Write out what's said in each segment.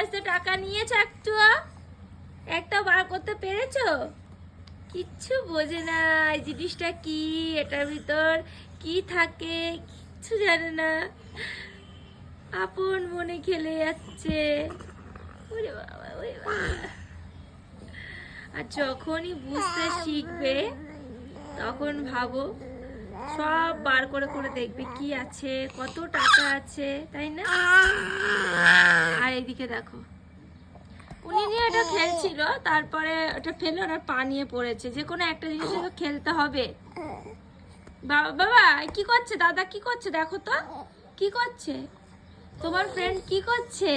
কাছ থেকে টাকা নিয়েছ একটা বার করতে পেরেছো? কিচ্ছু বোঝে না এই জিনিসটা কি, এটার ভিতর কি থাকে কিচ্ছু জানে না, আপন মনে খেলে যাচ্ছে। ওরে বাবা, ওরে বাবা। আর যখনই বুঝতে শিখবে তখন ভাবো সব বার করে করে দেখবে কি আছে, কত টাকা আছে, তাই না? আর এইদিকে দেখো, উনি নিয়ে এটা খেলছিল, তারপরে ওটা ফেলে ওনার পা নিয়ে পড়েছে। যে কোনো একটা জিনিস তো খেলতে হবে। বাবা বাবা কি করছে? দাদা কি করছে? দেখো তো কি করছে তোমার ফ্রেন্ড, কি করছে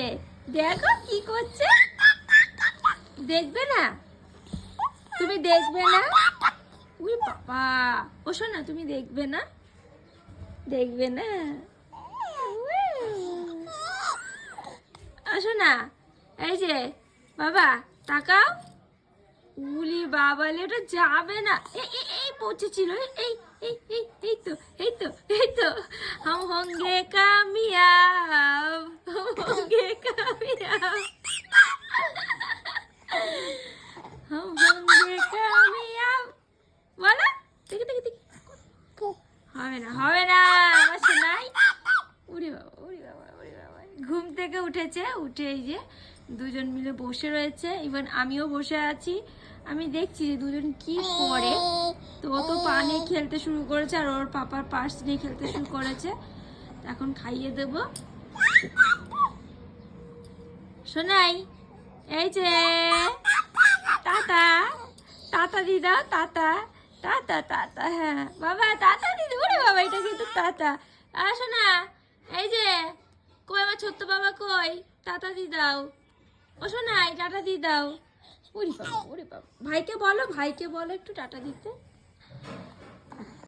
দেখো কি করছে। দেখবে না? তুমি দেখবে না? উই বাবা, ও শোনা, তুমি দেখবে না? দেখবে না? আসো না, এই যে বাবা তাকাও। উলি বাবা, ওটা যাবে না। এই পৌঁছেছিল, এই এই এই এই তো এই তো এই তো। হাম হোঙ্গে কামিয়াব, হাম হোঙ্গে কামিয়াব, হাম হোঙ্গে কামিয়াব। বলো, দেখি দেখি দেখি। হবে না, হবে না আমার শোনাই। উড়ি বাবা, উড়ি বাবা, উড়ি বাবা। ঘুম থেকে উঠেছে, উঠে এই যে দুজন মিলে বসে রয়েছে, ইভেন আমিও বসে আছি। আমি দেখছি যে দুজন কি করে। তো ও তো পা নিয়ে খেলতে শুরু করেছে আর ওর পাপার পার্স নিয়ে খেলতে শুরু করেছে। এখন খাইয়ে দেব। শোনাই, এই যে টাটা, টাটা দিদা, টাটা টাটা টাটা। হ্যাঁ বাবা টাটা দিদি। ওরে বাবা, এটা কিন্তু টাটা। আসো না, এই যে কই আমার ছোট্ট বাবা, কই টাটা দি দাও। ও শোনাই, টাটা দি দাও। ওরে বাবা, ওরে বাবা, ভাইকে বলো, ভাইকে বলো একটু টাটা দিতে।